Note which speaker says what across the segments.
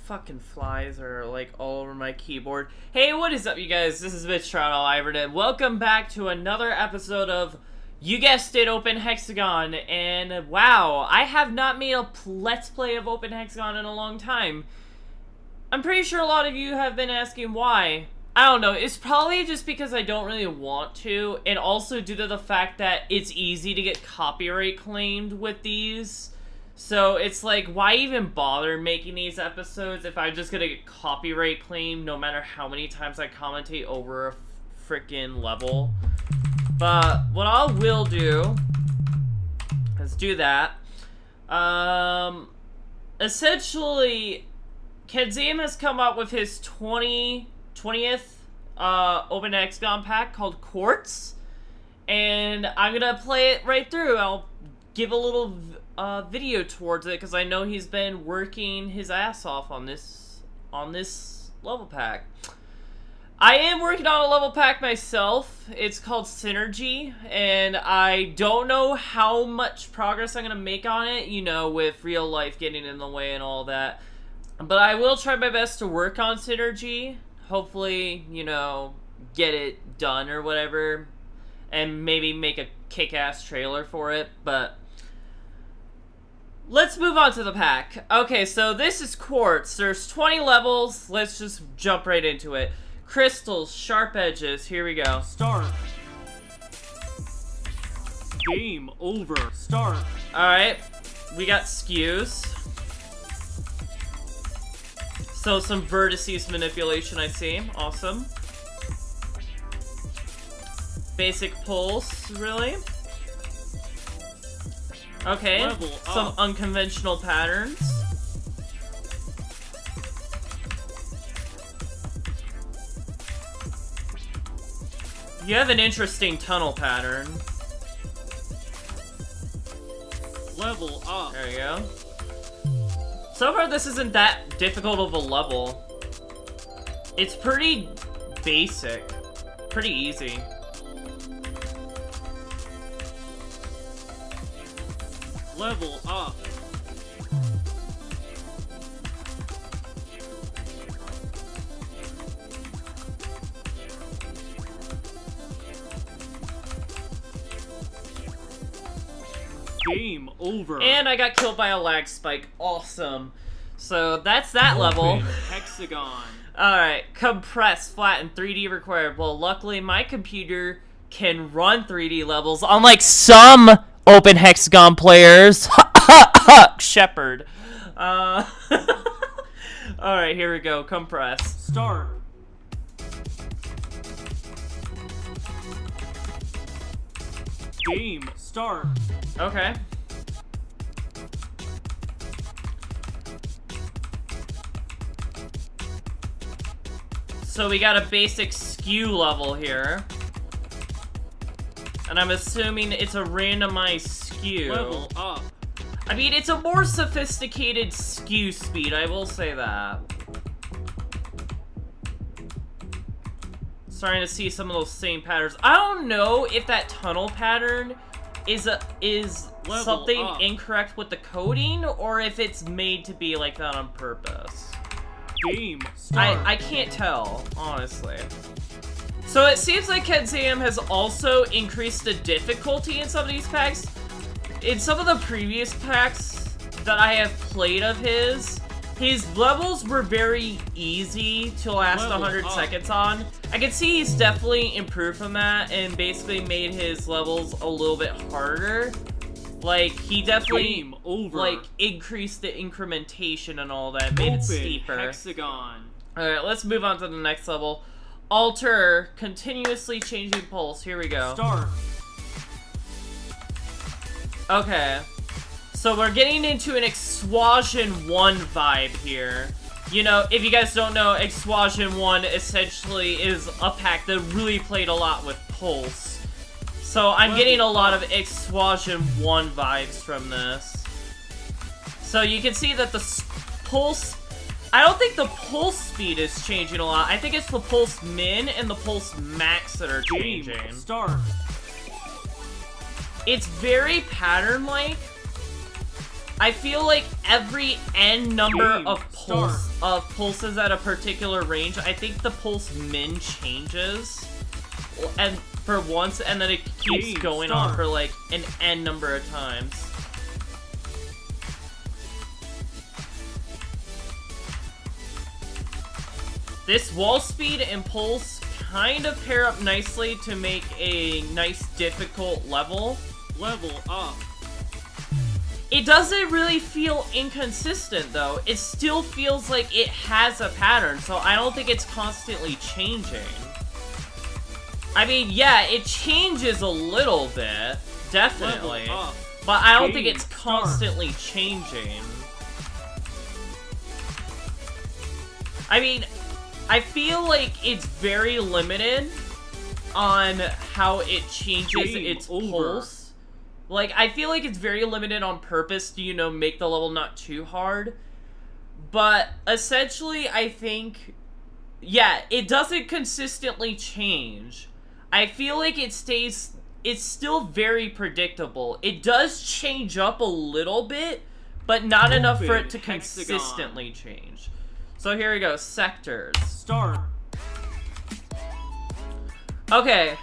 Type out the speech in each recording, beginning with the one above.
Speaker 1: fucking flies are like all over my keyboard. Hey, what is up, you guys? This is Metrono, Ivernan. Welcome back to another episode of, you guessed it, Open Hexagon. And wow, I have not made a Let's Play of Open Hexagon in a long time. I'm pretty sure a lot of you have been asking why. I don't know, it's probably just because I don't really want to, and also due to the fact that it's easy to get copyright claimed with these. So it's like, why even bother making these episodes if I'm just gonna get copyright claimed no matter how many times I commentate over a freaking level. But what I will do is do that. Essentially, Kensem has come up with his 20th Open Hexagon pack called Quartz, and I'm gonna play it right through. I'll give a little video towards it because I know he's been working his ass off on this level pack. I am working on a level pack myself. It's called Synergy, and I don't know how much progress I'm gonna make on it, you know, with real life getting in the way and all that. But I will try my best to work on Synergy. Hopefully, you know, get it done or whatever, and maybe make a kick-ass trailer for it. But let's move on to the pack. Okay, so this is Quartz. There's 20 levels. Let's just jump right into it. Crystals, sharp edges. Here we go.
Speaker 2: Start. Game over. Start.
Speaker 1: Alright, we got skews. So some vertices manipulation, I see. Awesome. Basic pulse, really? Okay,
Speaker 2: Level
Speaker 1: some
Speaker 2: up.
Speaker 1: unconventional patterns. You have an interesting tunnel pattern.
Speaker 2: Level up.
Speaker 1: There you go. So far, this isn't that difficult of a level. It's pretty basic. Pretty easy.
Speaker 2: Level up. Game over.
Speaker 1: And I got killed by a lag spike. Awesome. So that's that level.
Speaker 2: Open Hexagon.
Speaker 1: Alright, compress, flatten, 3D required. Well, luckily my computer can run 3D levels, unlike some Open Hexagon players. Shepherd. Alright, here we go. Compress.
Speaker 2: Start. Game start.
Speaker 1: Okay. So we got a basic skew level here. And I'm assuming it's a randomized skew.
Speaker 2: Level up.
Speaker 1: I mean, it's a more sophisticated skew speed, I will say that. Starting to see some of those same patterns. I don't know if that tunnel pattern is
Speaker 2: Level
Speaker 1: something
Speaker 2: up.
Speaker 1: incorrect with the coding, or if it's made to be like that on purpose.
Speaker 2: Game start.
Speaker 1: I can't tell, honestly. So it seems like Kensem has also increased the difficulty in some of these packs. In some of the previous packs that I have played of his levels were very easy to last
Speaker 2: Level
Speaker 1: 100
Speaker 2: up.
Speaker 1: seconds on. I can see he's definitely improved from that and basically made his levels a little bit harder. Like, he definitely,
Speaker 2: Game over.
Speaker 1: like, increased the incrementation and all that, made it
Speaker 2: Open
Speaker 1: steeper.
Speaker 2: Hexagon.
Speaker 1: Alright, let's move on to the next level. Alter, continuously changing pulse. Here we go.
Speaker 2: Start.
Speaker 1: Okay. So we're getting into an Explosion 1 vibe here. You know, if you guys don't know, Explosion 1 essentially is a pack that really played a lot with pulse. So I'm getting a lot of Explosion 1 vibes from this. So you can see that the pulse... I don't think the pulse speed is changing a lot. I think it's the pulse min and the pulse max that are
Speaker 2: Game
Speaker 1: changing.
Speaker 2: start.
Speaker 1: It's very pattern-like, I feel like every n number
Speaker 2: Game
Speaker 1: of
Speaker 2: start.
Speaker 1: pulses at a particular range, I think the pulse min changes, and for once, and then it keeps
Speaker 2: Game
Speaker 1: going on
Speaker 2: start.
Speaker 1: for like an n number of times. This wall speed and pulse kind of pair up nicely to make a nice difficult level.
Speaker 2: Level up.
Speaker 1: It doesn't really feel inconsistent though. It still feels like it has a pattern, so I don't think it's constantly changing. I mean, yeah, it changes a little bit, definitely,
Speaker 2: Level up.
Speaker 1: but I don't think
Speaker 2: Game
Speaker 1: it's
Speaker 2: start.
Speaker 1: constantly changing. I mean, I feel like it's very limited on how it changes
Speaker 2: Game
Speaker 1: its
Speaker 2: over.
Speaker 1: pulse. Like, I feel like it's very limited on purpose to, you know, make the level not too hard. But, essentially, I think, yeah, it doesn't consistently change. I feel like it's still very predictable. It does change up a little bit, but not enough for it to
Speaker 2: Open Hexagon.
Speaker 1: consistently change. So here we go, sectors.
Speaker 2: Start.
Speaker 1: Okay,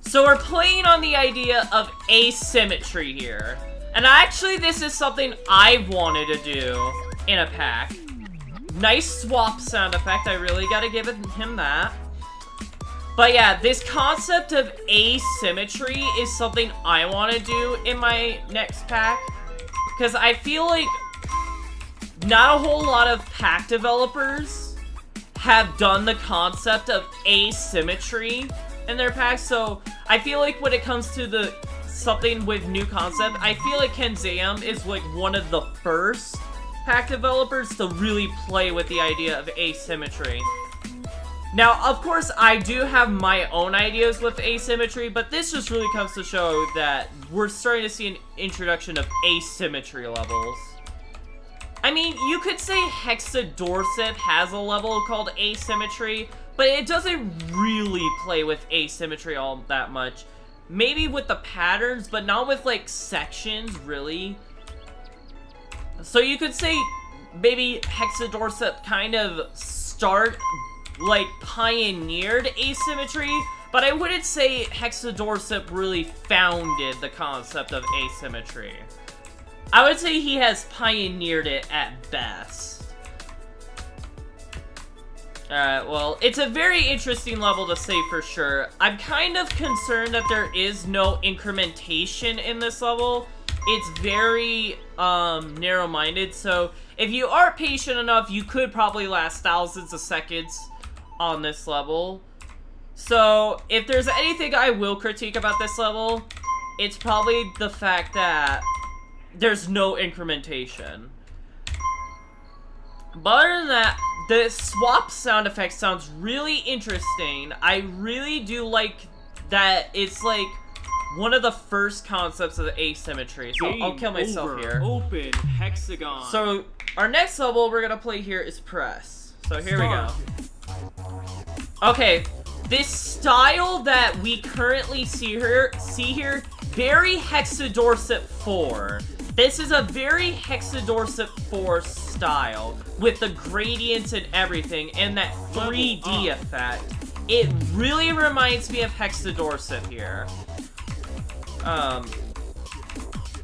Speaker 1: so we're playing on the idea of asymmetry here. And actually, this is something I wanted to do in a pack. Nice swap sound effect, I really gotta give him that. But yeah, this concept of asymmetry is something I want to do in my next pack. Because I feel like not a whole lot of pack developers have done the concept of asymmetry in their packs, so I feel like when it comes to something with new concept, I feel like Kensem is like one of the first pack developers to really play with the idea of asymmetry. Now, of course, I do have my own ideas with asymmetry, but this just really comes to show that we're starting to see an introduction of asymmetry levels. I mean, you could say Hexadorset has a level called asymmetry, but it doesn't really play with asymmetry all that much. Maybe with the patterns, but not with, like, sections, really. So you could say maybe Hexadorset kind of pioneered asymmetry, but I wouldn't say Hexadorset really founded the concept of asymmetry. I would say he has pioneered it at best. Alright, well, it's a very interesting level to say for sure. I'm kind of concerned that there is no incrementation in this level. It's very, narrow-minded, so if you are patient enough, you could probably last thousands of seconds on this level. So, if there's anything I will critique about this level, it's probably the fact that there's no incrementation. But other than that, the swap sound effect sounds really interesting. I really do like that it's like one of the first concepts of asymmetry. So I'll kill myself
Speaker 2: over.
Speaker 1: here.
Speaker 2: Open Hexagon.
Speaker 1: So our next level we're gonna play here is press. So here we go. Okay, this style that we currently see here, very Hexadorset 4. This is a very Hexadorset 4 style, with the gradients and everything, and that 3D effect. It really reminds me of Hexadorset here.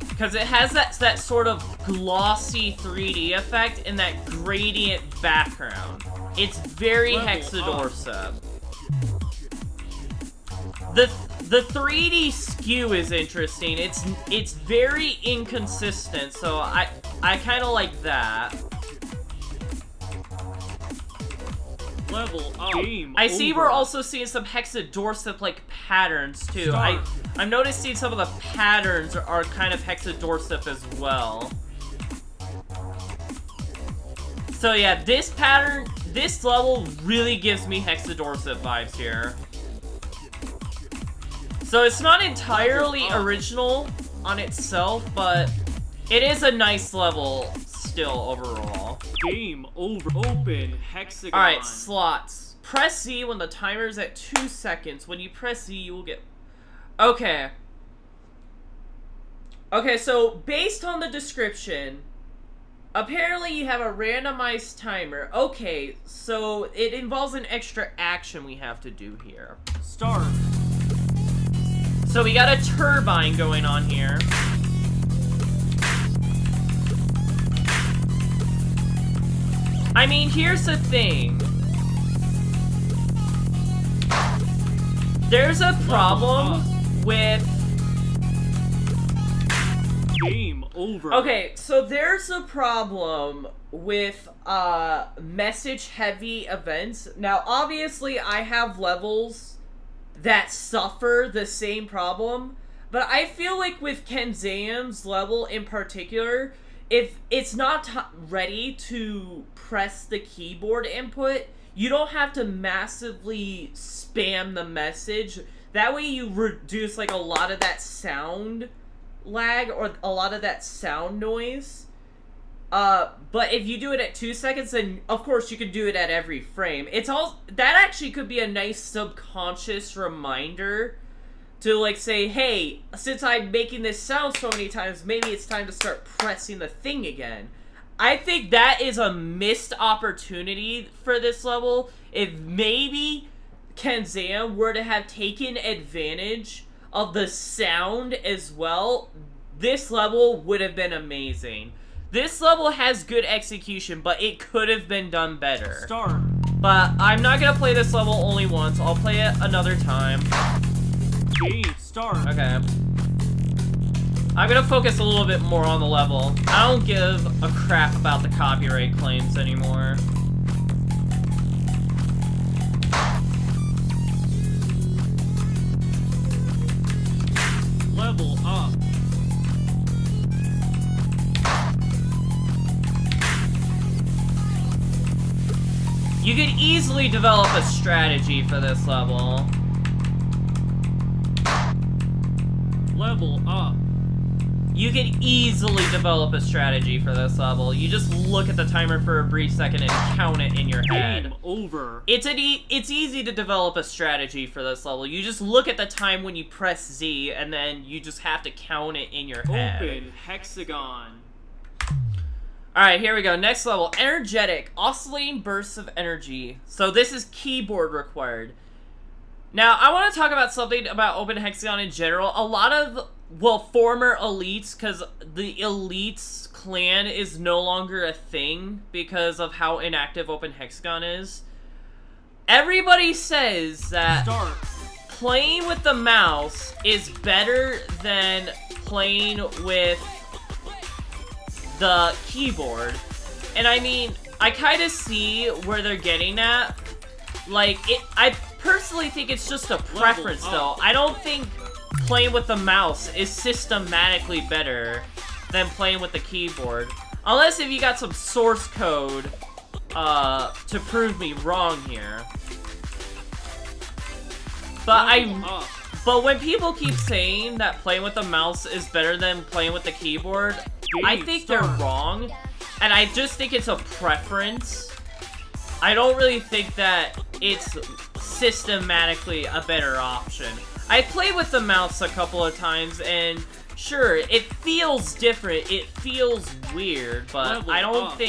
Speaker 1: Because it has that sort of glossy 3D effect and that gradient background. It's very Hexadorset. The 3D skew is interesting. It's very inconsistent, so I kind of like that.
Speaker 2: Level up. Game
Speaker 1: I see
Speaker 2: over.
Speaker 1: we're also seeing some Hexadorset like patterns too.
Speaker 2: Start.
Speaker 1: I'm noticing some of the patterns are kind of Hexadorset as well. So yeah, this level really gives me Hexadorset vibes here. So it's not entirely original on itself, but it is a nice level still overall.
Speaker 2: Game over. Open Hexagon.
Speaker 1: Alright, slots. Press Z when the timer is at 2 seconds. When you press Z, you will get... Okay. Okay, so based on the description, apparently you have a randomized timer. Okay, so it involves an extra action we have to do here.
Speaker 2: Start.
Speaker 1: So we got a turbine going on here. I mean, here's the thing. There's a problem with...
Speaker 2: Game over.
Speaker 1: Okay, so there's a problem with message-heavy events. Now, obviously, I have levels that suffer the same problem, but I feel like with Kensem's level in particular, if it's not ready to press the keyboard input, you don't have to massively spam the message. That way you reduce like a lot of that sound lag or a lot of that sound noise. But if you do it at 2 seconds, then of course you can do it at every frame. It's all that actually could be a nice subconscious reminder to like say, hey, since I'm making this sound so many times, maybe it's time to start pressing the thing again. I think that is a missed opportunity for this level. If maybe Kensem were to have taken advantage of the sound as well, this level would have been amazing. This level has good execution, but it could have been done better.
Speaker 2: Start.
Speaker 1: But I'm not gonna play this level only once. I'll play it another time.
Speaker 2: Game start.
Speaker 1: Okay. I'm gonna focus a little bit more on the level. I don't give a crap about the copyright claims anymore.
Speaker 2: Level up.
Speaker 1: You could easily develop a strategy for this level.
Speaker 2: Level up.
Speaker 1: You could easily develop a strategy for this level. You just look at the timer for a brief second and count it in your head.
Speaker 2: Game over.
Speaker 1: It's easy to develop a strategy for this level. You just look at the time when you press Z, and then you just have to count it in your head.
Speaker 2: Open Hexagon.
Speaker 1: Alright, here we go. Next level. Energetic. Oscillating bursts of energy. So this is keyboard required. Now, I want to talk about something about Open Hexagon in general. A lot of, well, former elites, because the elites clan is no longer a thing because of how inactive Open Hexagon is. Everybody says that playing with the mouse is better than playing with the keyboard. And I mean, I kind of see where they're getting at. Like, I personally think it's just a preference, though. I don't think playing with the mouse is systematically better than playing with the keyboard. Unless if you got some source code to prove me wrong here. But when people keep saying that playing with the mouse is better than playing with the keyboard, I think they're wrong. And I just think it's a preference. I don't really think that it's systematically a better option. I played with the mouse a couple of times, and sure, it feels different, it feels weird, but I don't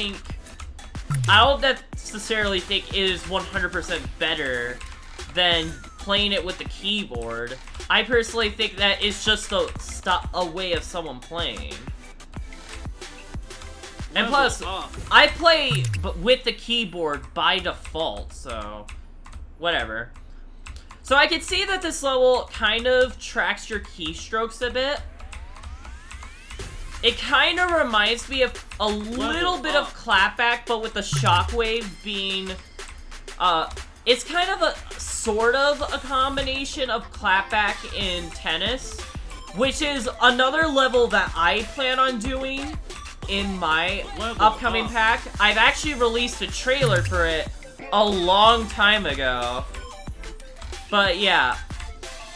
Speaker 1: necessarily think it is 100% better than playing it with the keyboard. I personally think that it's just a way of someone playing. And plus, I play with the keyboard by default, so whatever. So I can see that this level kind of tracks your keystrokes a bit. It kind of reminds me of a little bit of clapback, but with the shockwave being, it's kind of a sort of a combination of clapback in tennis, which is another level that I plan on doing in my upcoming pack. I've actually released a trailer for it a long time ago. But yeah,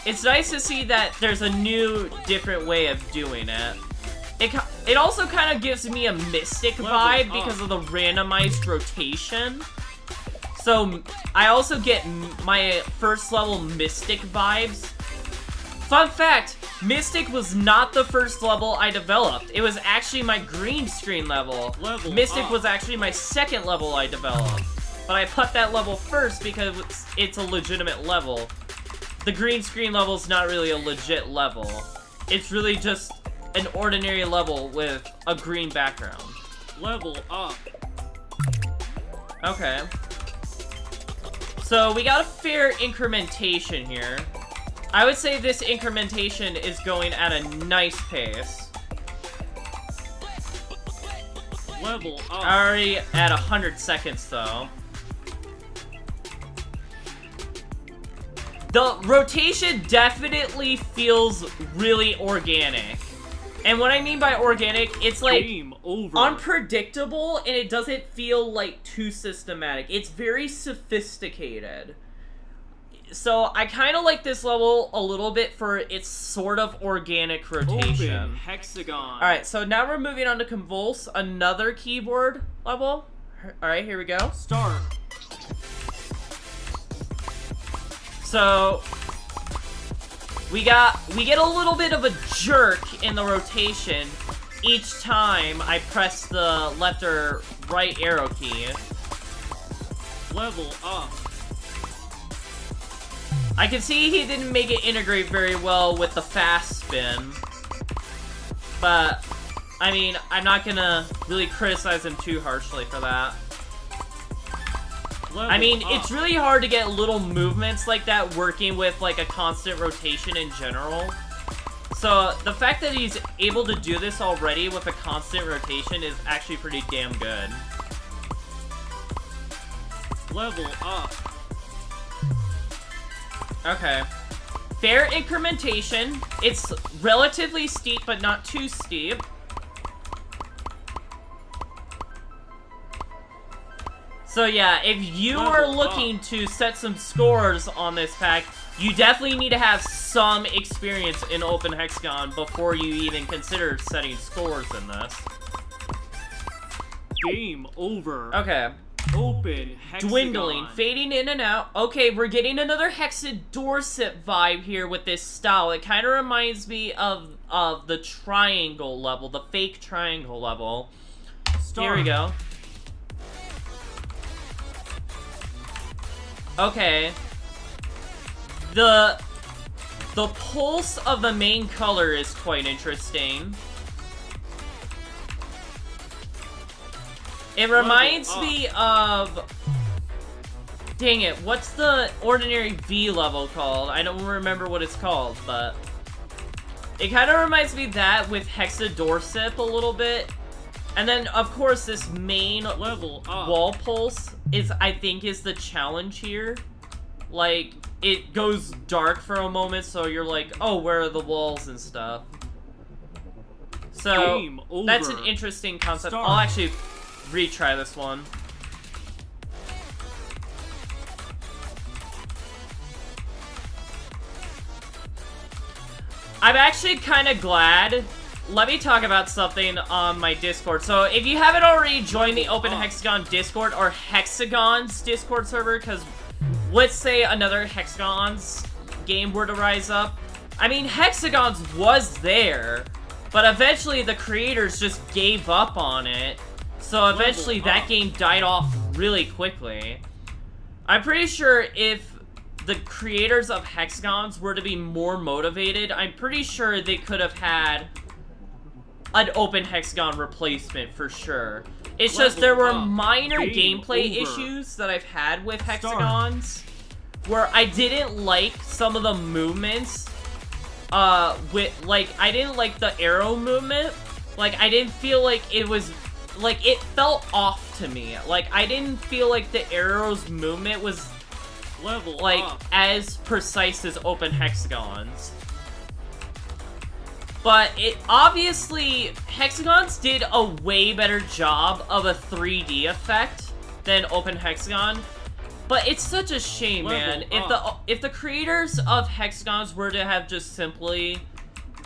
Speaker 1: it's nice to see that there's a new, different way of doing it. It also kind of gives me a Mystic vibe because of the randomized rotation. So I also get my first level Mystic vibes. Fun fact, Mystic was not the first level I developed. It was actually my green screen level. Mystic was actually my second level I developed. But I put that level first because it's a legitimate level. The green screen level is not really a legit level. It's really just an ordinary level with a green background.
Speaker 2: Level up.
Speaker 1: Okay. So we got a fair incrementation here. I would say this incrementation is going at a nice pace.
Speaker 2: Level up.
Speaker 1: Already at 100 seconds though. The rotation definitely feels really organic. And what I mean by organic, it's like
Speaker 2: Game over.
Speaker 1: unpredictable and it doesn't feel like too systematic. It's very sophisticated. So I kind of like this level a little bit for its sort of organic rotation.
Speaker 2: Open Hexagon.
Speaker 1: Alright, so now we're moving on to Convulse, another keyboard level. Alright, here we go.
Speaker 2: Start.
Speaker 1: So we get a little bit of a jerk in the rotation each time I press the left or right arrow key.
Speaker 2: Level up.
Speaker 1: I can see he didn't make it integrate very well with the fast spin. But, I mean, I'm not gonna really criticize him too harshly for that.
Speaker 2: Level
Speaker 1: I mean,
Speaker 2: up.
Speaker 1: it's really hard to get little movements like that working with, like, a constant rotation in general. So, the fact that he's able to do this already with a constant rotation is actually pretty damn good.
Speaker 2: Level up.
Speaker 1: Okay. Fair incrementation. It's relatively steep, but not too steep. So yeah, if you are looking to set some scores on this pack, you definitely need to have some experience in Open Hexagon before you even consider setting scores in this.
Speaker 2: Game over.
Speaker 1: Okay.
Speaker 2: Open Hexagon.
Speaker 1: Dwindling, fading in and out. Okay, we're getting another Dorset vibe here with this style. It kind of reminds me of the triangle level, the fake triangle level.
Speaker 2: Start.
Speaker 1: Here we go. Okay. The pulse of the main color is quite interesting. It reminds me of... Dang it, what's the ordinary V level called? I don't remember what it's called, but... It kind of reminds me of that with Hexadorsip a little bit. And then, of course, this main
Speaker 2: Level up.
Speaker 1: wall pulse is, I think, is the challenge here. Like, it goes dark for a moment, so you're like, oh, where are the walls and stuff? So,
Speaker 2: Game over.
Speaker 1: that's an interesting concept.
Speaker 2: Start.
Speaker 1: I'll actually retry this one. I'm actually kind of glad. Let me talk about something on my Discord. So, if you haven't already joined the Open Hexagon Discord or Hexagon's Discord server, because let's say another Hexagon's game were to rise up. I mean, Hexagon's was there, but eventually the creators just gave up on it. So eventually that game died off really quickly. I'm pretty sure if the creators of Hexagons were to be more motivated, I'm pretty sure they could have had an Open Hexagon replacement for sure. It's just there were minor gameplay issues that I've had with Hexagons where I didn't like some of the movements with, like, I didn't like the arrow movement. Like, I didn't feel like it was, like, it felt off to me. Like, I didn't feel like the arrow's movement was as precise as Open Hexagons. But it obviously, Hexagons did a way better job of a 3D effect than Open Hexagon. But it's such a shame, man. If the creators of Hexagons were to have just simply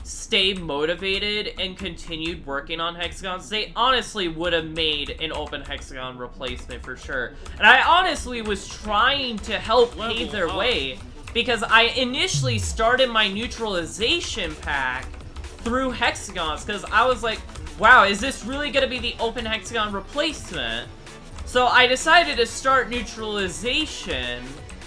Speaker 1: stayed motivated and continued working on Hexagons, they honestly would have made an Open Hexagon replacement for sure. And I honestly was trying to help pave their way because I initially started my neutralization pack through hexagons, because I was like, wow, is this really going to be the Open Hexagon replacement? So I decided to start neutralization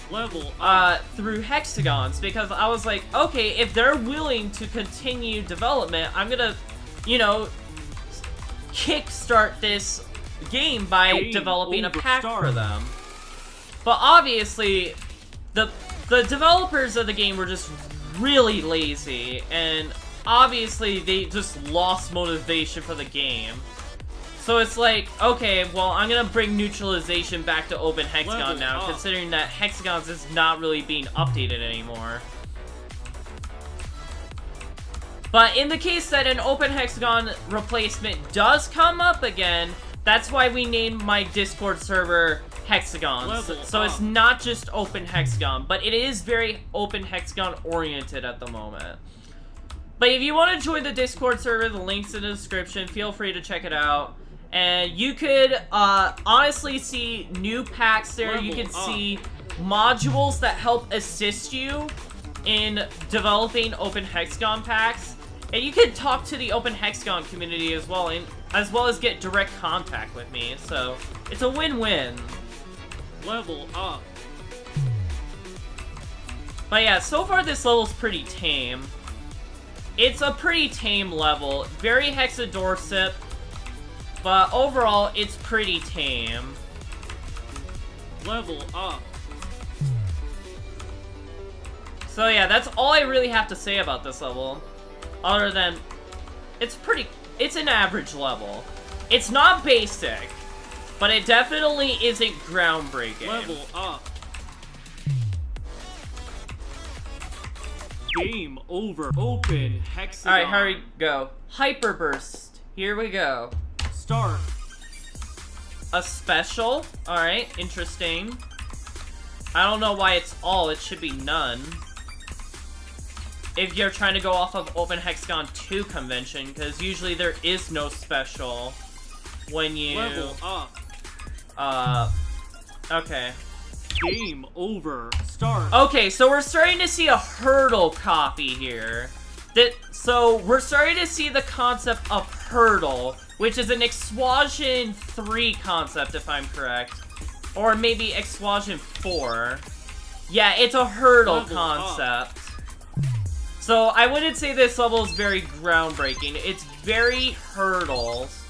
Speaker 2: Level up.
Speaker 1: through hexagons, because I was like, okay, if they're willing to continue development, I'm gonna, you know, kickstart this game by developing a pack for them. But obviously, the developers of the game were just really lazy, and obviously they just lost motivation for the game. So it's like, okay, well, I'm gonna bring neutralization back to Open Hexagon now, considering that Hexagons is not really being updated anymore. But in the case that an Open Hexagon replacement does come up again, that's why we named my Discord server Hexagons. So it's not just Open Hexagon, but it is very Open Hexagon oriented at the moment. But if you want to join the Discord server, the link's in the description. Feel free to check it out. And you could honestly see new packs there. You can see modules that help assist you in developing Open Hexagon packs. And you can talk to the Open Hexagon community as well, as well as get direct contact with me. So it's a win-win.
Speaker 2: Level up.
Speaker 1: But yeah, so far this level's pretty tame. It's a pretty tame level. Very hexadorsip. But overall, it's pretty tame.
Speaker 2: Level up.
Speaker 1: So yeah, that's all I really have to say about this level. Other than, it's an average level. It's not basic, but it definitely isn't groundbreaking.
Speaker 2: Level up. Game over. Open Hexagon.
Speaker 1: Alright, hurry, go. Hyper Burst. Here we go.
Speaker 2: Start.
Speaker 1: A special. Alright, interesting. I don't know why it's all. It should be none. If you're trying to go off of Open Hexagon 2 convention, because usually there is no special when you...
Speaker 2: Level up.
Speaker 1: Okay.
Speaker 2: Game over. Start.
Speaker 1: Okay, so we're starting to see a hurdle copy here. So we're starting to see the concept of hurdle, which is an Exwasion 3 concept, if I'm correct. Or maybe Exwasion 4. Yeah, it's a hurdle concept. So I wouldn't say this level is very groundbreaking. It's very hurdles.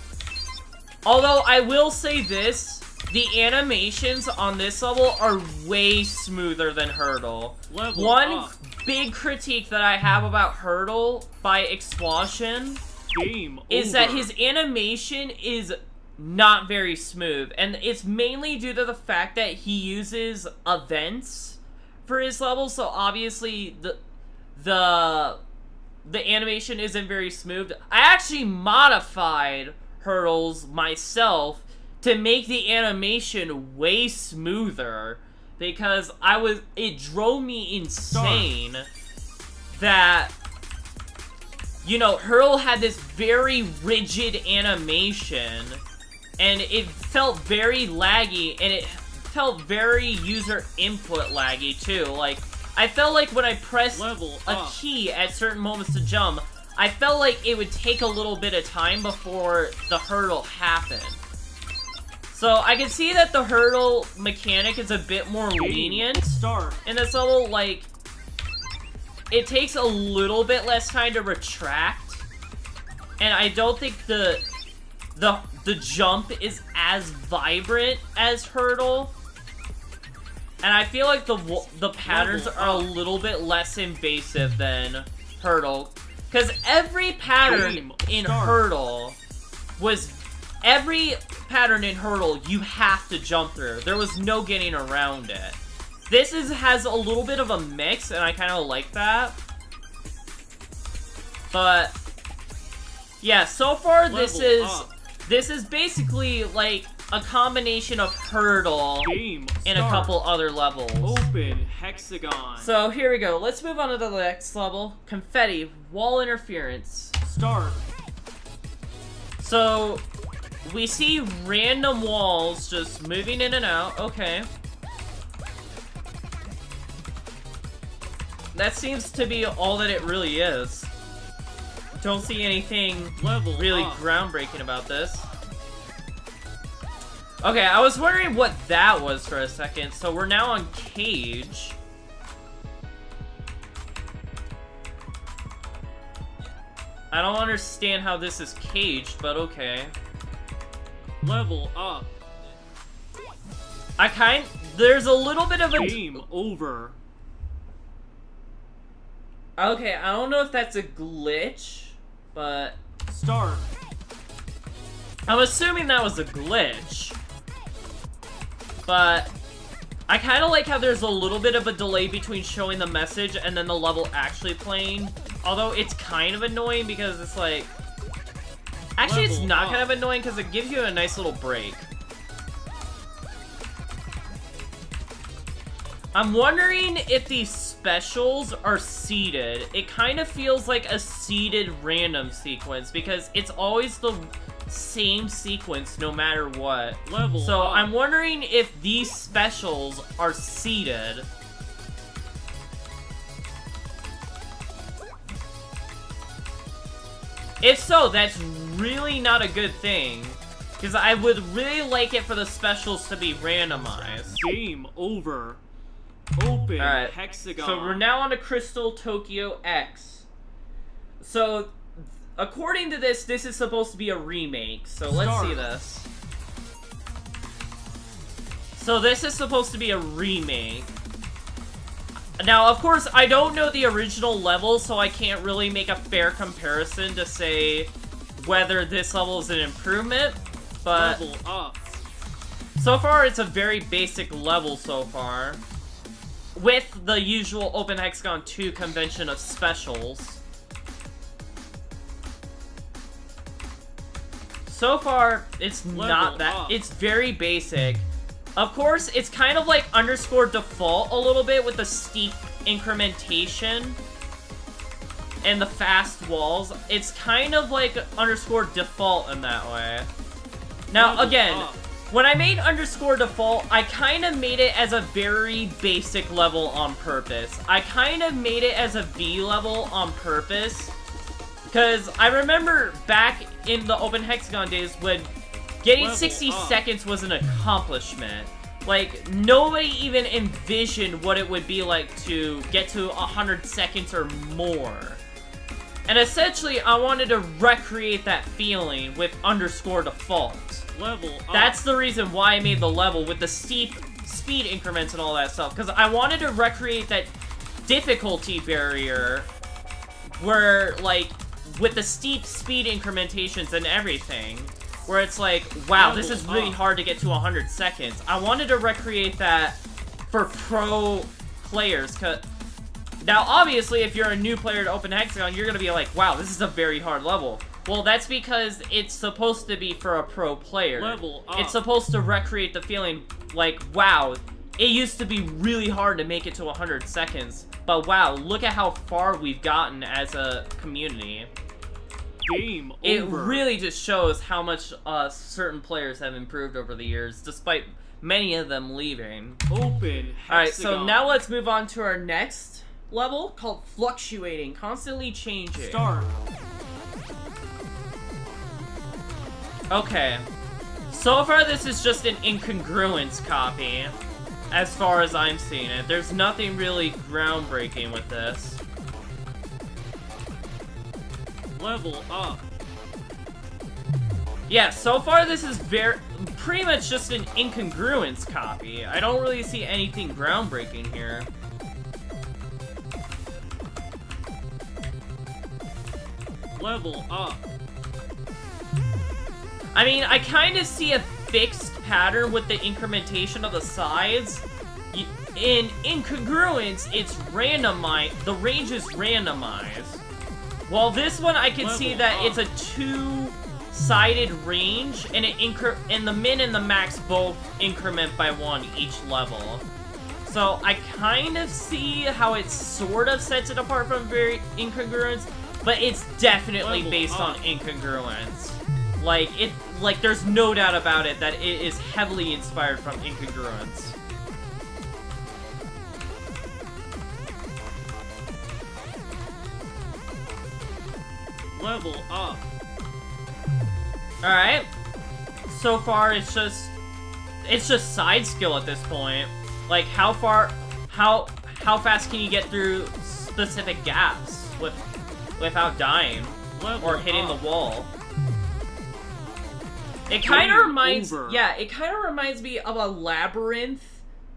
Speaker 1: Although I will say this, the animations on this level are way smoother than hurdle. One big critique that I have about hurdle by Exwasion is that his animation is not very smooth, and it's mainly due to the fact that he uses events for his levels, so obviously the animation isn't very smooth. I actually modified hurdles myself to make the animation way smoother, because it drove me insane that, you know, hurdle had this very rigid animation, and it felt very laggy, and it felt very user input laggy too. Like, I felt like when I pressed a key at certain moments to jump, I felt like it would take a little bit of time before the hurdle happened. So I can see that the hurdle mechanic is a bit more lenient in this level. Like, it takes a little bit less time to retract, and I don't think the jump is as vibrant as hurdle. And I feel like the patterns are a little bit less invasive than hurdle, because every pattern in hurdle you have to jump through. There was no getting around it. This has a little bit of a mix, and I kind of like that. But yeah, so far this is basically like a combination of hurdle and a couple other levels.
Speaker 2: Open Hexagon.
Speaker 1: So here we go. Let's move on to the next level. Confetti, wall interference.
Speaker 2: Start.
Speaker 1: So we see random walls just moving in and out. Okay. that seems to be all that it really is. Don't see anything really groundbreaking about this. Okay, I was wondering what that was for a second. So we're now on Cage. I don't understand how this is caged, but okay.
Speaker 2: Level up.
Speaker 1: There's a little bit of a...
Speaker 2: Game over.
Speaker 1: Okay, I don't know if that's a glitch, but...
Speaker 2: Start.
Speaker 1: I'm assuming that was a glitch. But I kind of like how there's a little bit of a delay between showing the message and then the level actually playing. Although it's kind of annoying because it's like... Actually, it's not kind of annoying because it gives you a nice little break. I'm wondering if these specials are seeded. It kind of feels like a seeded random sequence because it's always the same sequence no matter what. So I'm wondering if these specials are seeded. If so, that's really not a good thing. Because I would really like it for the specials to be randomized.
Speaker 2: Game over. Open Hexagon.
Speaker 1: So we're now on to Crystal Tokyo X. So, according to this is supposed to be a remake. So let's see this. So this is supposed to be a remake. Now, of course, I don't know the original level, so I can't really make a fair comparison to say whether this level is an improvement, but
Speaker 2: level up.
Speaker 1: So far, it's a very basic level so far, with the usual Open Hexagon 2 convention of specials. So far, it's not that... It's very basic. Of course, it's kind of like underscore default a little bit with the steep incrementation and the fast walls. It's kind of like underscore default in that way. Now, again, when I made underscore default, I kind of made it as a very basic level on purpose. I kind of made it as a V level on purpose. Because I remember back in the Open Hexagon days when getting 60 seconds was an accomplishment. Like, nobody even envisioned what it would be like to get to 100 seconds or more. And essentially, I wanted to recreate that feeling with underscore default.
Speaker 2: Level up.
Speaker 1: That's the reason why I made the level with the steep speed increments and all that stuff. Because I wanted to recreate that difficulty barrier where, like, with the steep speed incrementations and everything, where it's like, wow, this is really hard to get to 100 seconds. I wanted to recreate that for pro players. Now, obviously, if you're a new player to Open Hexagon, you're going to be like, wow, this is a very hard level. Well, that's because it's supposed to be for a pro player.
Speaker 2: Level up.
Speaker 1: It's supposed to recreate the feeling like, wow, it used to be really hard to make it to 100 seconds. But wow, look at how far we've gotten as a community.
Speaker 2: Game over.
Speaker 1: It really just shows how much certain players have improved over the years, despite many of them leaving.
Speaker 2: Open Hexagon.
Speaker 1: Alright, so now let's move on to our next level, called Fluctuating, Constantly Changing.
Speaker 2: Start.
Speaker 1: Okay. So far, this is just an incongruence copy, as far as I'm seeing it. There's nothing really groundbreaking with this.
Speaker 2: Level up.
Speaker 1: Yeah, so far this is pretty much just an incongruence copy. I don't really see anything groundbreaking here.
Speaker 2: Level up.
Speaker 1: I mean, I kind of see a fixed pattern with the incrementation of the sides. In incongruence, it's randomized. The range is randomized. While this one, I can see that it's a two-sided range, and the min and the max both increment by 1 each level. So I kind of see how it sort of sets it apart from very incongruence, but it's definitely based on incongruence. Like there's no doubt about it that it is heavily inspired from incongruence.
Speaker 2: Level up.
Speaker 1: Alright. So far, it's just side skill at this point. Like, how fast can you get through specific gaps without dying or hitting the wall? It kind of reminds, it kind of reminds me of a labyrinth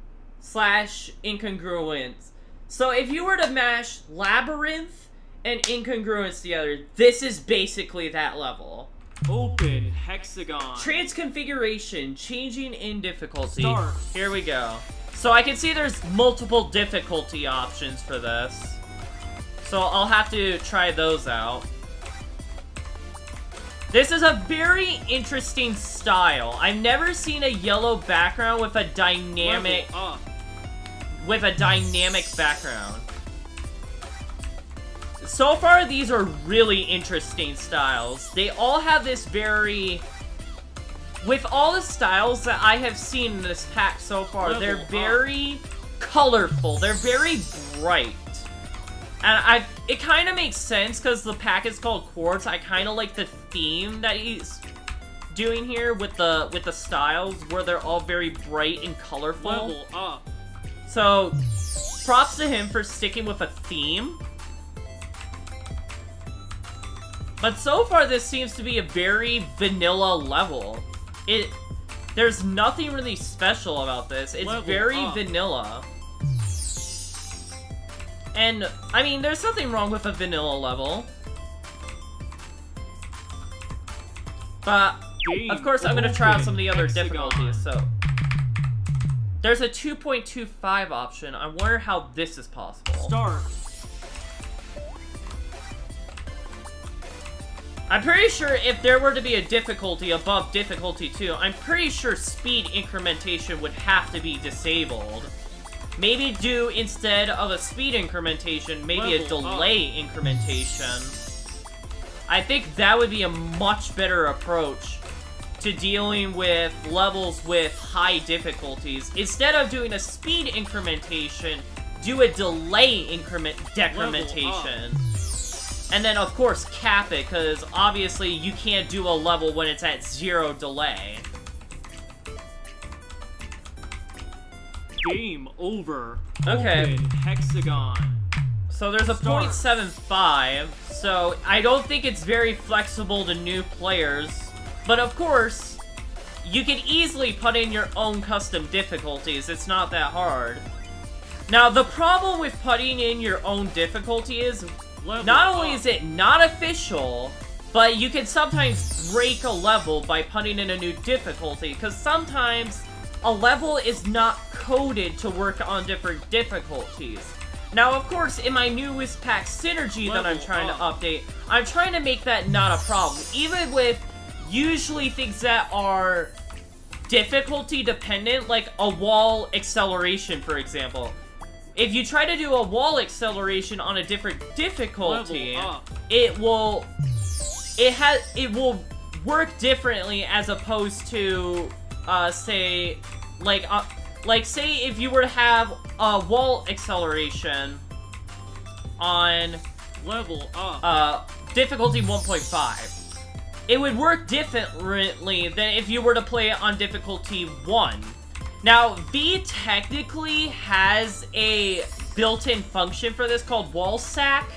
Speaker 1: / incongruence. So if you were to mash labyrinth and incongruence together, this is basically that level.
Speaker 2: Open Hexagon.
Speaker 1: Transconfiguration, changing in difficulty.
Speaker 2: Start.
Speaker 1: Here we go. So I can see there's multiple difficulty options for this. So I'll have to try those out. This is a very interesting style. I've never seen a yellow background with a dynamic background. So far, these are really interesting styles. They all have this very... With all the styles that I have seen in this pack so far, they're very colorful. They're very bright. And it kind of makes sense because the pack is called Quartz. I kind of like the theme that he's doing here with the styles where they're all very bright and colorful.
Speaker 2: Level up.
Speaker 1: So, props to him for sticking with a theme. But so far, this seems to be a very vanilla level. There's nothing really special about this. It's very vanilla. And, I mean, there's nothing wrong with a vanilla level. But, of course, I'm gonna try out some of the other difficulties, so... There's a 2.25 option. I wonder how this is possible.
Speaker 2: Start.
Speaker 1: I'm pretty sure if there were to be a difficulty above difficulty 2, I'm pretty sure speed incrementation would have to be disabled. Maybe do, instead of a speed incrementation, maybe a delay incrementation. I think that would be a much better approach to dealing with levels with high difficulties. Instead of doing a speed incrementation, do a delay decrementation. And then, of course, cap it, because obviously you can't do a level when it's at 0 delay.
Speaker 2: Game over.
Speaker 1: Okay.
Speaker 2: Open Hexagon.
Speaker 1: So there's a 0.75, so I don't think it's very flexible to new players. But of course, you can easily put in your own custom difficulties. It's not that hard. Now, the problem with putting in your own difficulty is, not only is it not official, but you can sometimes break a level by putting in a new difficulty, because sometimes a level is not coded to work on different difficulties. Now, of course, in my newest pack Synergy that I'm trying to update, I'm trying to make that not a problem. Even with usually things that are difficulty dependent, like a wall acceleration, for example. If you try to do a wall acceleration on a different difficulty, it will work differently as opposed to say say if you were to have a wall acceleration on difficulty 1.5. It would work differently than if you were to play it on difficulty 1. Now, V technically has a built-in function for this called wall sack,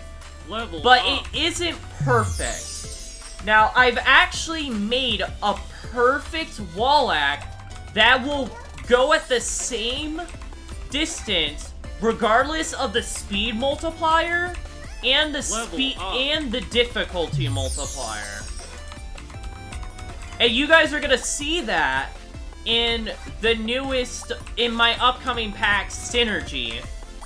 Speaker 1: but it isn't perfect. Now, I've actually made a perfect wall act that will go at the same distance regardless of the speed multiplier and the difficulty multiplier. And you guys are gonna see that in my upcoming pack, Synergy.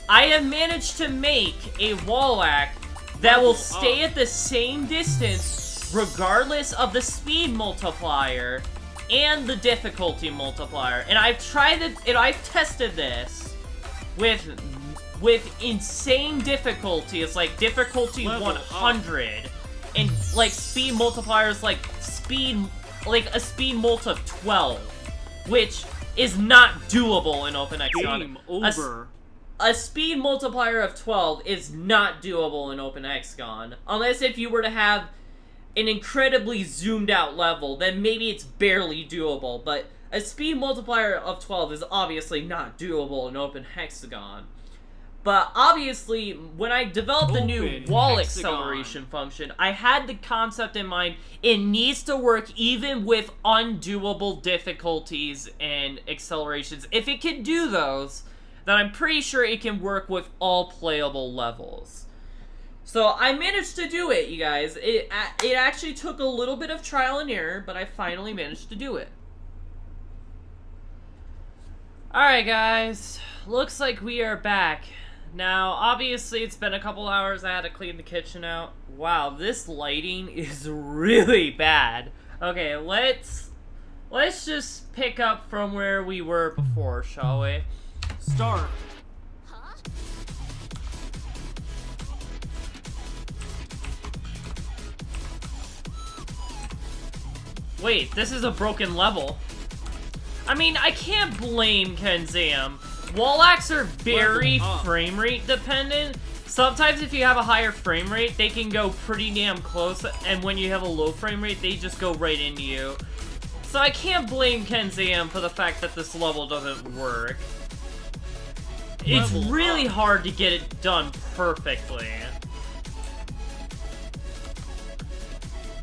Speaker 1: I have managed to make a wall act that will stay at the same distance regardless of the speed multiplier and the difficulty multiplier. And I've tested this with insane difficulties, like difficulty 100, and like speed multipliers like a speed multi of 12. Which is not doable in Open Hexagon.
Speaker 2: Game over.
Speaker 1: A speed multiplier of 12 is not doable in Open Hexagon. Unless if you were to have an incredibly zoomed out level, then maybe it's barely doable, but a speed multiplier of 12 is obviously not doable in Open Hexagon. But obviously, when I developed the new wall
Speaker 2: Hexagon
Speaker 1: acceleration function, I had the concept in mind, it needs to work even with undoable difficulties and accelerations. If it can do those, then I'm pretty sure it can work with all playable levels. So I managed to do it, you guys. It actually took a little bit of trial and error, but I finally managed to do it. Alright guys, looks like we are back. Now, obviously it's been a couple hours, I had to clean the kitchen out. Wow, this lighting is really bad. Okay, let's just pick up from where we were before, shall we?
Speaker 2: Start.
Speaker 1: Wait, this is a broken level. I mean, I can't blame Kensem. Wallachs are very frame rate dependent. Sometimes if you have a higher frame rate, they can go pretty damn close, and when you have a low frame rate, they just go right into you. So I can't blame Kensem for the fact that this level doesn't work. It's really hard to get it done perfectly.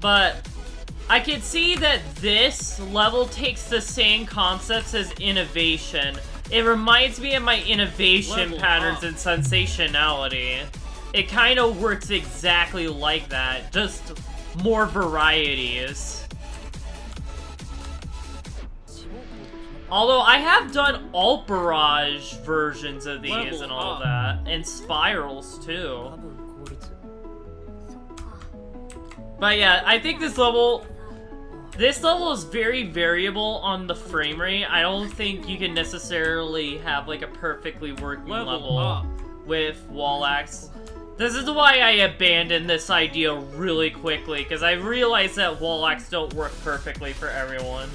Speaker 1: But I can see that this level takes the same concepts as innovation. It reminds me of my innovation patterns and sensationality. It kind of works exactly like that, just more varieties. Although I have done alt barrage versions of these and all that, and spirals too. But yeah, I think this level is very variable on the frame rate. I don't think you can necessarily have like a perfectly working level with Wallachs. This is why I abandoned this idea really quickly, because I realized that Wallachs don't work perfectly for everyone.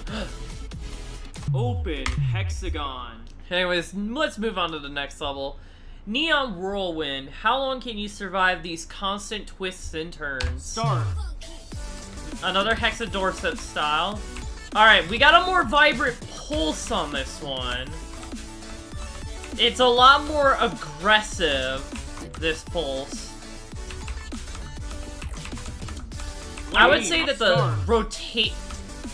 Speaker 2: Open Hexagon.
Speaker 1: Anyways, let's move on to the next level. Neon Whirlwind. How long can you survive these constant twists and turns?
Speaker 2: Start.
Speaker 1: Another Hexadorset style. Alright, we got a more vibrant pulse on this one. It's a lot more aggressive, this pulse. I would say that the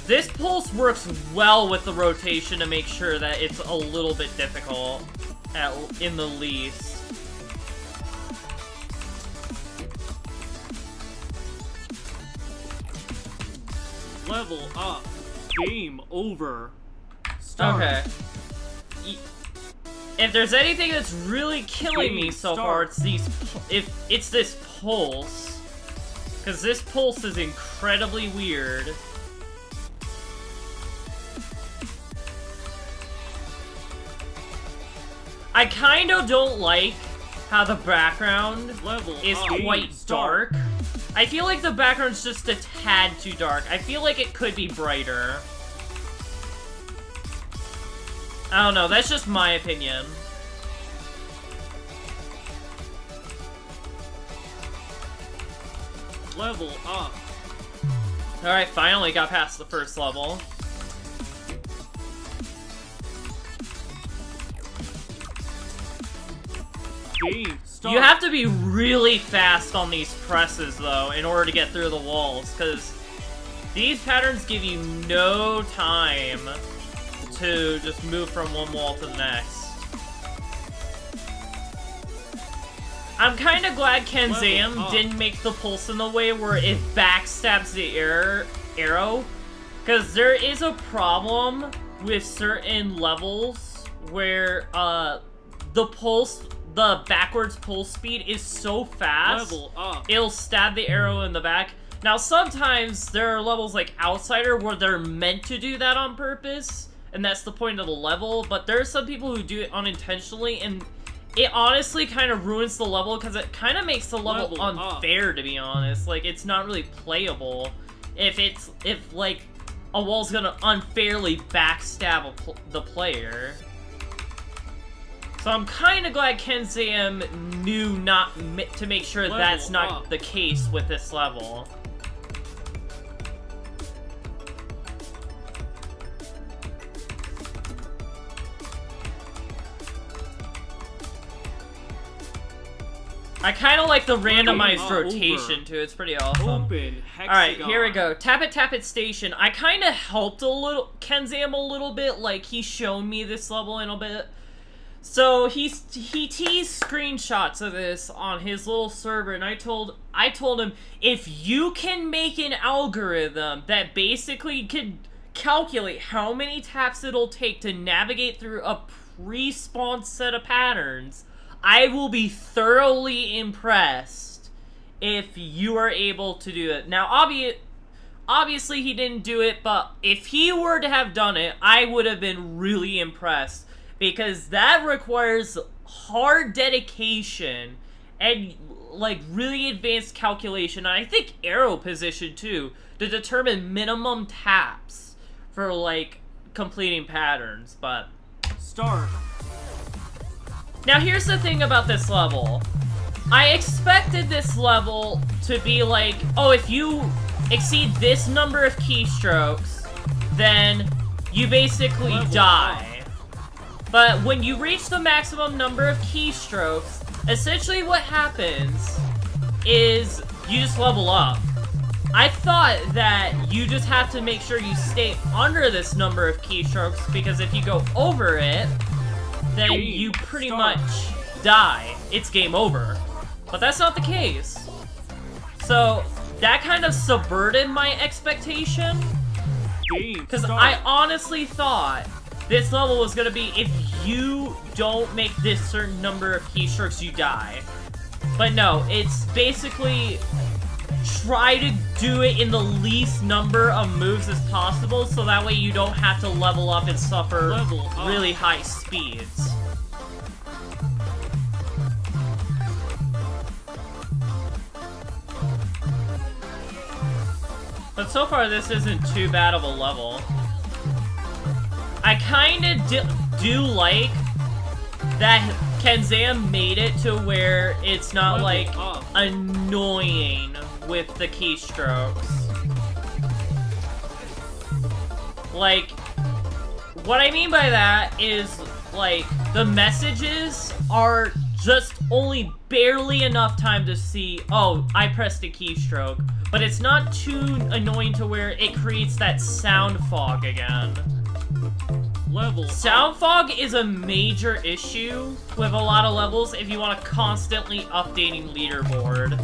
Speaker 1: this pulse works well with the rotation to make sure that it's a little bit difficult, in the least.
Speaker 2: Level up. Game over. Start.
Speaker 1: Okay. If there's anything that's really killing me so far, it's this pulse. Because this pulse is incredibly weird. I kind of don't like how the background is quite dark. I feel like the background's just a tad too dark. I feel like it could be brighter. I don't know, that's just my opinion.
Speaker 2: Level up.
Speaker 1: Alright, finally got past the first level.
Speaker 2: Game start.
Speaker 1: You have to be really fast on these presses, though, in order to get through the walls, because these patterns give you no time to just move from one wall to the next. I'm kind of glad Kensem didn't make the pulse in the way where it backstabs the arrow, because there is a problem with certain levels where the backwards pulse speed is so fast, it'll stab the arrow in the back. Now, sometimes there are levels like Outsider where they're meant to do that on purpose, and that's the point of the level, but there are some people who do it unintentionally, and it honestly kind of ruins the level, because it kind of makes the level unfair, to be honest. Like, it's not really playable if like, a wall's gonna unfairly backstab the player. So I'm kind of glad Kensem knew not to make sure that's not the case with this level. I kind of like the randomized
Speaker 2: Over.
Speaker 1: rotation too. It's pretty awesome.
Speaker 2: Open Hexagon.
Speaker 1: Alright, here we go. Tap it station. I kind of helped a little Kensem a little bit, like he showed me this level in a bit. So he teased screenshots of this on his little server, and I told him, if you can make an algorithm that basically can calculate how many taps it'll take to navigate through a pre-spawned set of patterns, I will be thoroughly impressed if you are able to do it. Now, obviously he didn't do it, but if he were to have done it, I would have been really impressed. Because that requires hard dedication and, like, really advanced calculation. And I think arrow position, too, to determine minimum taps for, like, completing patterns. But
Speaker 2: Start.
Speaker 1: now, here's the thing about this level. I expected this level to be like, oh, if you exceed this number of keystrokes, then you basically die. But when you reach the maximum number of keystrokes, essentially what happens is you just level up. I thought that you just have to make sure you stay under this number of keystrokes, because if you go over it, then you pretty much die. It's game over. But that's not the case. So that kind of subverted my expectation, because I honestly thought this level was gonna be, if you don't make this certain number of keystrokes, you die. But no, it's basically try to do it in the least number of moves as possible, so that way you don't have to level up and suffer really high speeds. But so far, this isn't too bad of a level. I kinda do like that Kensem made it to where it's not, like, annoying with the keystrokes. Like, what I mean by that is, like, the messages are just only barely enough time to see, oh, I pressed a keystroke, but it's not too annoying to where it creates that sound fog again. Sound fog is a major issue with a lot of levels if you want a constantly updating leaderboard.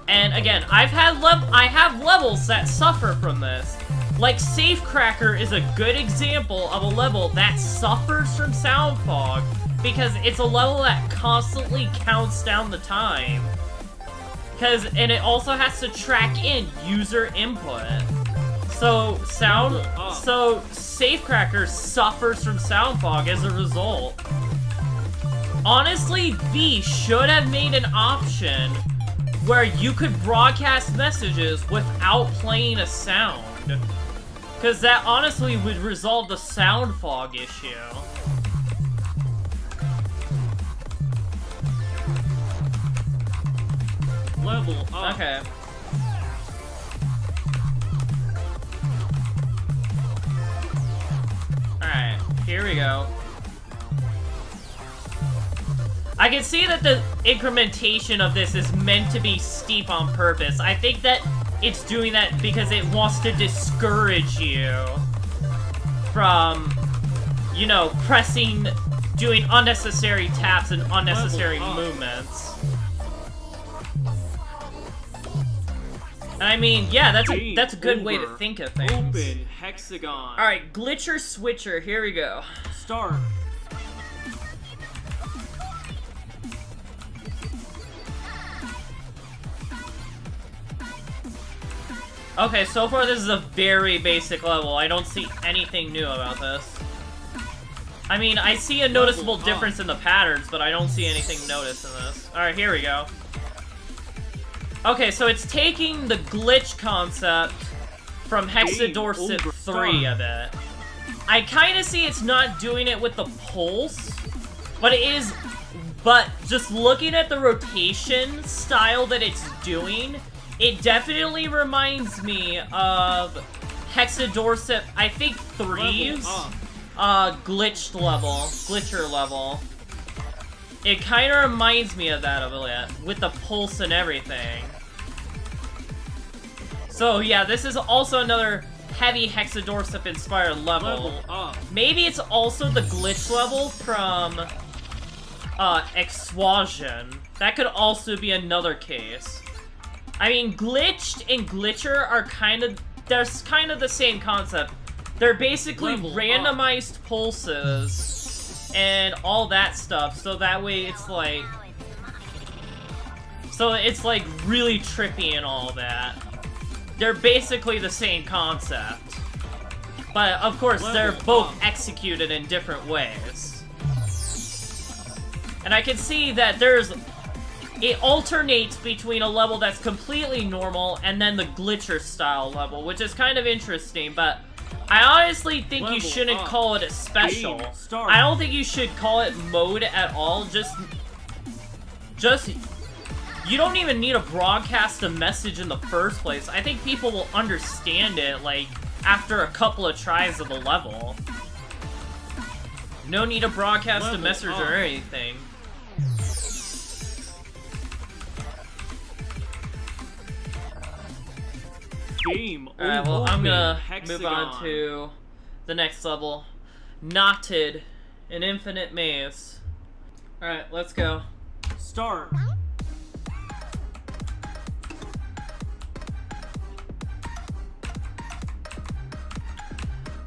Speaker 1: And again, I have levels that suffer from this. Like Safecracker is a good example of a level that suffers from sound fog, because it's a level that constantly counts down the time. And it also has to track in user input. So Safecracker suffers from sound fog as a result. Honestly, V should have made an option where you could broadcast messages without playing a sound, because that honestly would resolve the sound fog issue.
Speaker 2: Level up.
Speaker 1: Okay. Alright, here we go. I can see that the incrementation of this is meant to be steep on purpose. I think that it's doing that because it wants to discourage you from, you know, doing unnecessary taps and unnecessary movements. And I mean, yeah, that's a good way to think of things.
Speaker 2: Open Hexagon.
Speaker 1: Alright, Glitcher Switcher, here we go.
Speaker 2: Start.
Speaker 1: Okay, so far this is a very basic level. I don't see anything new about this. I mean, I see a noticeable difference in the patterns, but I don't see anything noticed in this. Alright, here we go. Okay, so it's taking the glitch concept from Hexadorset 3 a bit. I kind of see it's not doing it with the pulse, but it is. But just looking at the rotation style that it's doing, it definitely reminds me of Hexadorset, I think 3's glitcher level. It kind of reminds me of that a bit, with the pulse and everything. So yeah, this is also another heavy Hexadorsic inspired level. Maybe it's also the glitch level from Exwasion. That could also be another case. I mean, glitched and glitcher are there's kind of the same concept. They're basically randomized pulses and all that stuff, so that way it's like... So it's like really trippy and all that. They're basically the same concept. But of course, they're both executed in different ways. And I can see that it alternates between a level that's completely normal and then the glitcher style level, which is kind of interesting, but I honestly think you shouldn't call it a special. I don't think you should call it mode at all. Just you don't even need to broadcast a message in the first place. I think people will understand it, like, after a couple of tries of the level. No need to broadcast a message or anything. Alright, well, I'm gonna move on to the next level. Knotted, an infinite maze. Alright, let's go.
Speaker 2: Start.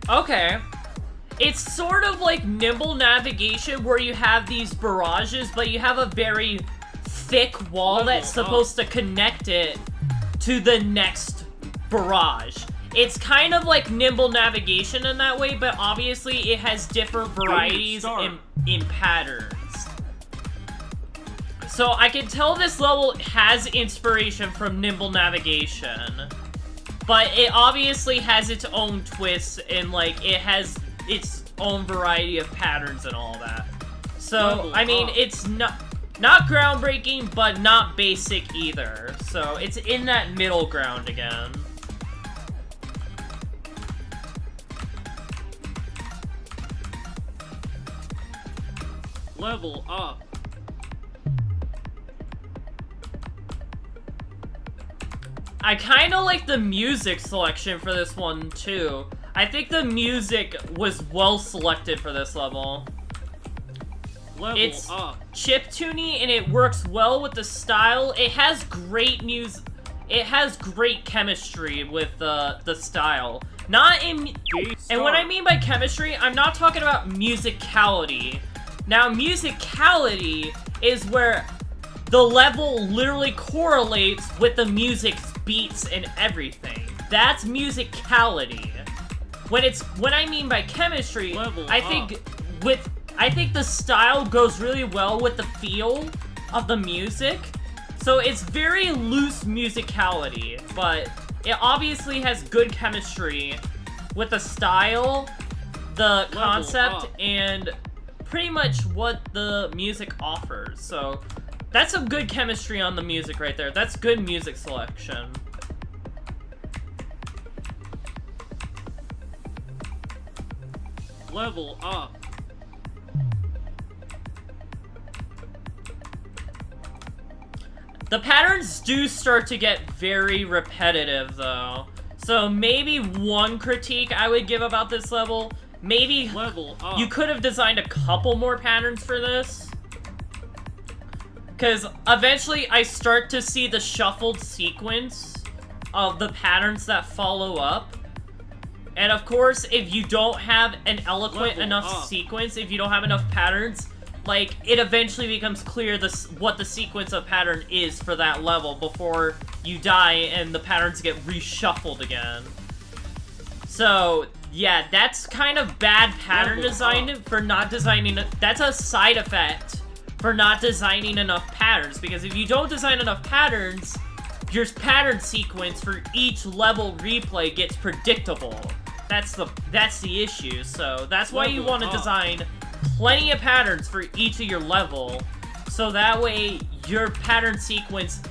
Speaker 1: Okay. It's sort of like nimble navigation where you have these barrages, but you have a very thick wall that's supposed to connect it to the next barrage. It's kind of like nimble navigation in that way, but obviously it has different varieties in patterns. So I can tell this level has inspiration from nimble navigation, but it obviously has its own twists and like it has its own variety of patterns and all that. So I mean, it's not groundbreaking, but not basic either. So it's in that middle ground again.
Speaker 2: Level up.
Speaker 1: I kind of like the music selection for this one too. I think the music was well selected for this level. It's chiptune-y and it works well with the style. It has great music. It has great chemistry with the style. Not in... And what I mean by chemistry, I'm not talking about musicality. Now, musicality is where the level literally correlates with the music's beats and everything. That's musicality. When I mean by chemistry, I think the style goes really well with the feel of the music. So it's very loose musicality, but it obviously has good chemistry with the style, the concept, and pretty much what the music offers. So that's some good chemistry on the music right there. That's good music selection.
Speaker 2: Level up.
Speaker 1: The patterns do start to get very repetitive, though. So maybe one critique I would give about this level, maybe you could have designed a couple more patterns for this. Because eventually I start to see the shuffled sequence of the patterns that follow up. And of course, if you don't have an eloquent enough sequence, if you don't have enough patterns, like, it eventually becomes clear what the sequence of pattern is for that level before you die and the patterns get reshuffled again. So, yeah, that's kind of bad pattern design for not designing... That's a side effect for not designing enough patterns, because if you don't design enough patterns, your pattern sequence for each level replay gets predictable. That's the issue, so that's why you want to design plenty of patterns for each of your level, so that way your pattern sequence,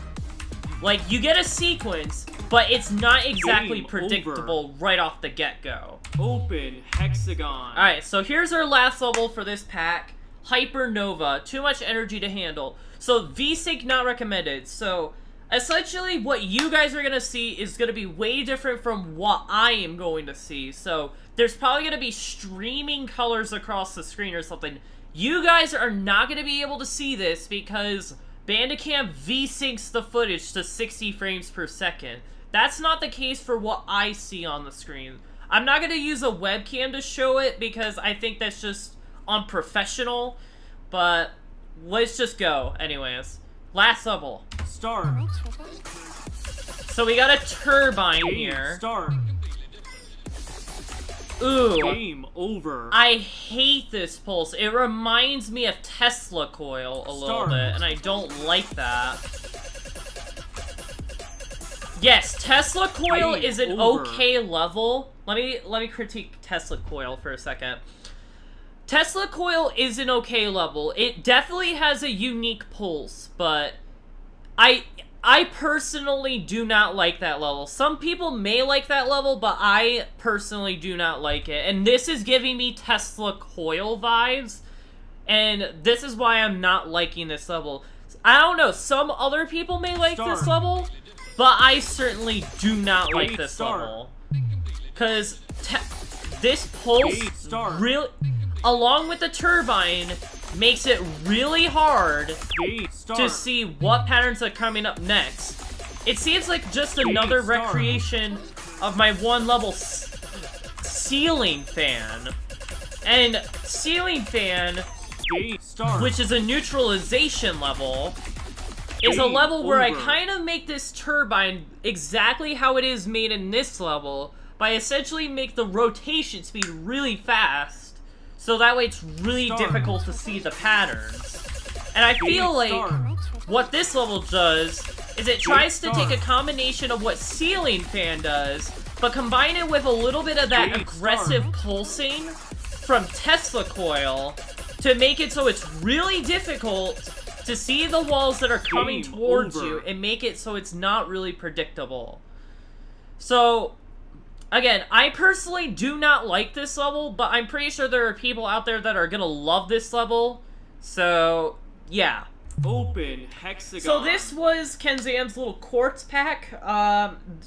Speaker 1: like, you get a sequence, but it's not exactly predictable right off the get-go.
Speaker 2: Open Hexagon.
Speaker 1: Alright, so here's our last level for this pack. Hypernova, too much energy to handle. So V-Sync not recommended. So essentially what you guys are going to see is going to be way different from what I am going to see. So there's probably going to be streaming colors across the screen or something. You guys are not going to be able to see this because Bandicam V-Syncs the footage to 60 frames per second. That's not the case for what I see on the screen. I'm not going to use a webcam to show it because I think that's just unprofessional, but let's just go. Anyways, last level.
Speaker 2: Start.
Speaker 1: So we got a turbine
Speaker 2: Game
Speaker 1: here.
Speaker 2: Start.
Speaker 1: Ooh.
Speaker 2: Game over.
Speaker 1: I hate this pulse. It reminds me of Tesla coil a little bit, and I don't like that. Yes, Tesla coil
Speaker 2: Game
Speaker 1: is an
Speaker 2: over.
Speaker 1: okay level. Let me critique Tesla coil for a second. Tesla coil is an okay level. It definitely has a unique pulse, but I personally do not like that level. Some people may like that level, but I personally do not like it. And this is giving me Tesla coil vibes, and this is why I'm not liking this level. I don't know, some other people may like this level, but I certainly do not like this level. Because this pulse really, along with the turbine, makes it really hard to see what patterns are coming up next. It seems like just another recreation of my one level ceiling fan. And ceiling fan, which is a neutralization level, is a level where I kind of make this turbine exactly how it is made in this level by essentially make the rotation speed really fast. So that way it's really difficult to see the patterns. And I feel like what this level does is it tries to take a combination of what Ceiling Fan does, but combine it with a little bit of that aggressive pulsing from Tesla Coil to make it so it's really difficult to see the walls that are coming towards you and make it so it's not really predictable. So again, I personally do not like this level, but I'm pretty sure there are people out there that are gonna love this level. So, yeah.
Speaker 2: Open Hexagon.
Speaker 1: So this was Kensem's little Quartz pack.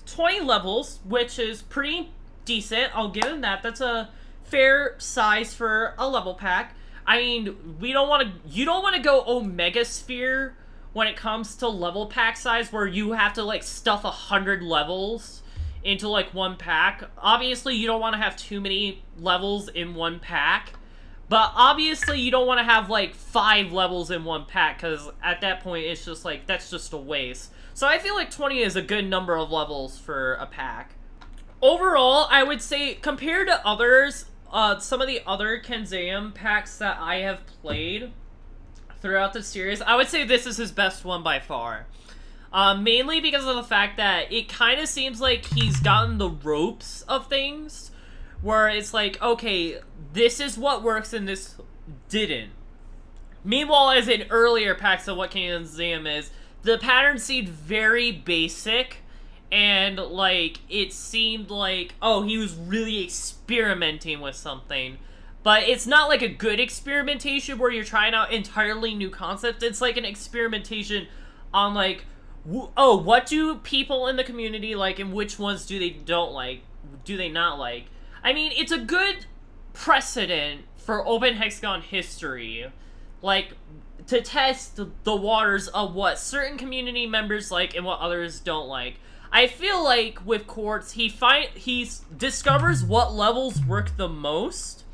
Speaker 1: 20 levels, which is pretty decent. I'll give him that. That's a fair size for a level pack. I mean, you don't want to go Omega Sphere when it comes to level pack size, where you have to, like, stuff 100 levels into, like, one pack. Obviously, you don't want to have too many levels in one pack. But obviously, you don't want to have, like, 5 levels in one pack, because at that point, it's just, like, that's just a waste. So I feel like 20 is a good number of levels for a pack. Overall, I would say, compared to others, some of the other Kensem packs that I have played throughout the series, I would say this is his best one by far. Mainly because of the fact that it kind of seems like he's gotten the ropes of things, where it's like, okay, this is what works and this didn't. Meanwhile, as in earlier packs of what Kensem is, the pattern seemed very basic, and, like, it seemed like, oh, he was really experimenting with something. But it's not like a good experimentation where you're trying out entirely new concepts. It's like an experimentation on, like, oh, what do people in the community like, and which ones do they not like? I mean, it's a good precedent for Open Hexagon history, like, to test the waters of what certain community members like and what others don't like. I feel like with Quartz, he discovers what levels work the most,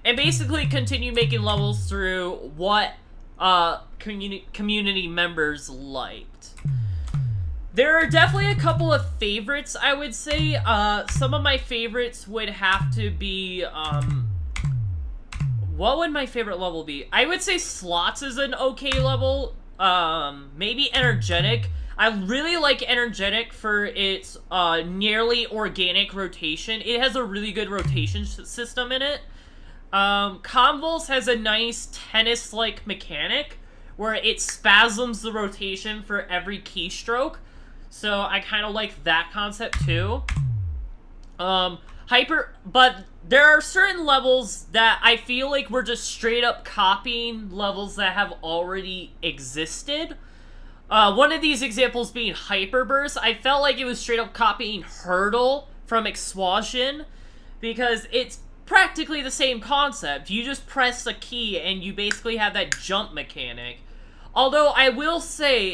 Speaker 1: and basically continue making levels through what community members liked. There are definitely a couple of favorites, I would say. Some of my favorites would have to be, what would my favorite level be? I would say Slots is an okay level. Maybe Energetic. I really like Energetic for its nearly organic rotation. It has a really good rotation system in it. Convulse has a nice tennis-like mechanic where it spasms the rotation for every keystroke. So I kind of like that concept too. But there are certain levels that I feel like we're just straight up copying levels that have already existed. One of these examples being Hyperburst. I felt like it was straight up copying Hurdle from Explosion, because it's practically the same concept. You just press a key and you basically have that jump mechanic. Although I will say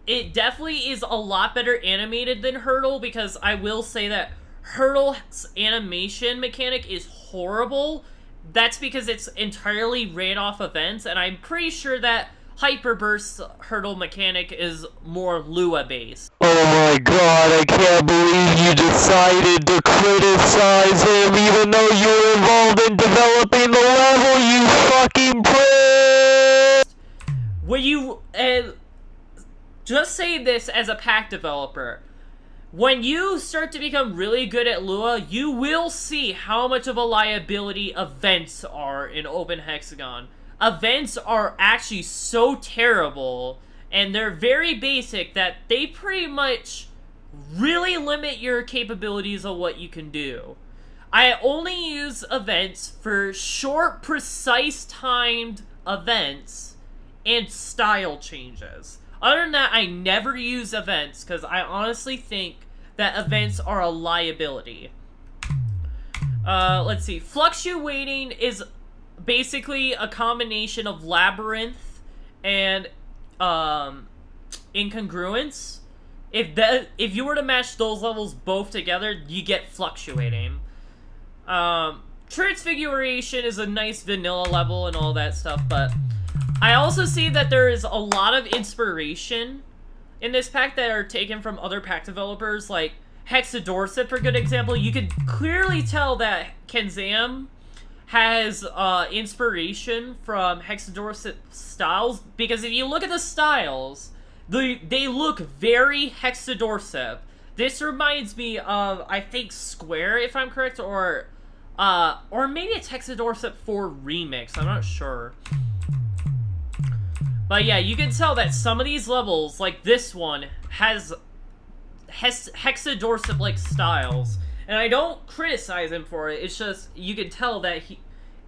Speaker 1: it definitely is a lot better animated than Hurdle, because I will say that Hurdle's animation mechanic is horrible. That's because it's entirely ran off events, and I'm pretty sure that Hyperburst's Hurdle mechanic is more Lua based.
Speaker 3: Oh my god, I can't believe you decided to criticize him even though you were involved in developing the level, you fucking prick!
Speaker 1: When you, just say this as a pack developer, when you start to become really good at Lua, you will see how much of a liability events are in Open Hexagon. Events are actually so terrible, and they're very basic, that they pretty much really limit your capabilities of what you can do. I only use events for short, precise timed events and style changes. Other than that, I never use events, because I honestly think that events are a liability. Let's see. Fluctuating is basically a combination of Labyrinth and Incongruence. If you were to match those levels both together, you get Fluctuating. Transfiguration is a nice vanilla level and all that stuff, but I also see that there is a lot of inspiration in this pack that are taken from other pack developers, like Hexadorsip, for a good example. You could clearly tell that Kensem has inspiration from Hexadorsip styles, because if you look at the styles, they look very Hexadorsip. This reminds me of, I think, Square, if I'm correct, or maybe it's Hexadorsip 4 Remix, I'm not sure. But yeah, you can tell that some of these levels, like this one, has Hexadorsip-like styles. And I don't criticize him for it, it's just, you can tell that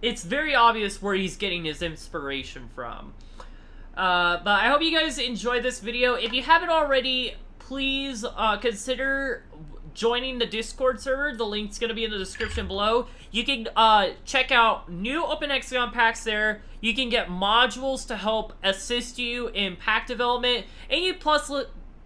Speaker 1: it's very obvious where he's getting his inspiration from. But I hope you guys enjoyed this video. If you haven't already, please consider joining the Discord server. The link's going to be in the description below. You can check out new Open Hexagon packs there. You can get modules to help assist you in pack development. And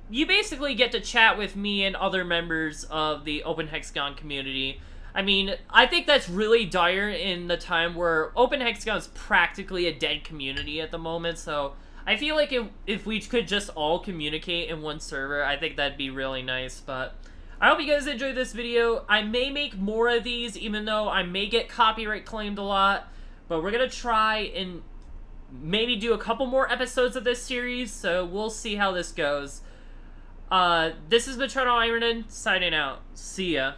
Speaker 1: you basically get to chat with me and other members of the Open Hexagon community. I mean, I think that's really dire in the time where Open Hexagon is practically a dead community at the moment, so I feel like if we could just all communicate in one server, I think that'd be really nice. But I hope you guys enjoyed this video. I may make more of these, even though I may get copyright claimed a lot, but we're gonna try and maybe do a couple more episodes of this series, so we'll see how this goes. This is Metrono Ivernan, signing out. See ya.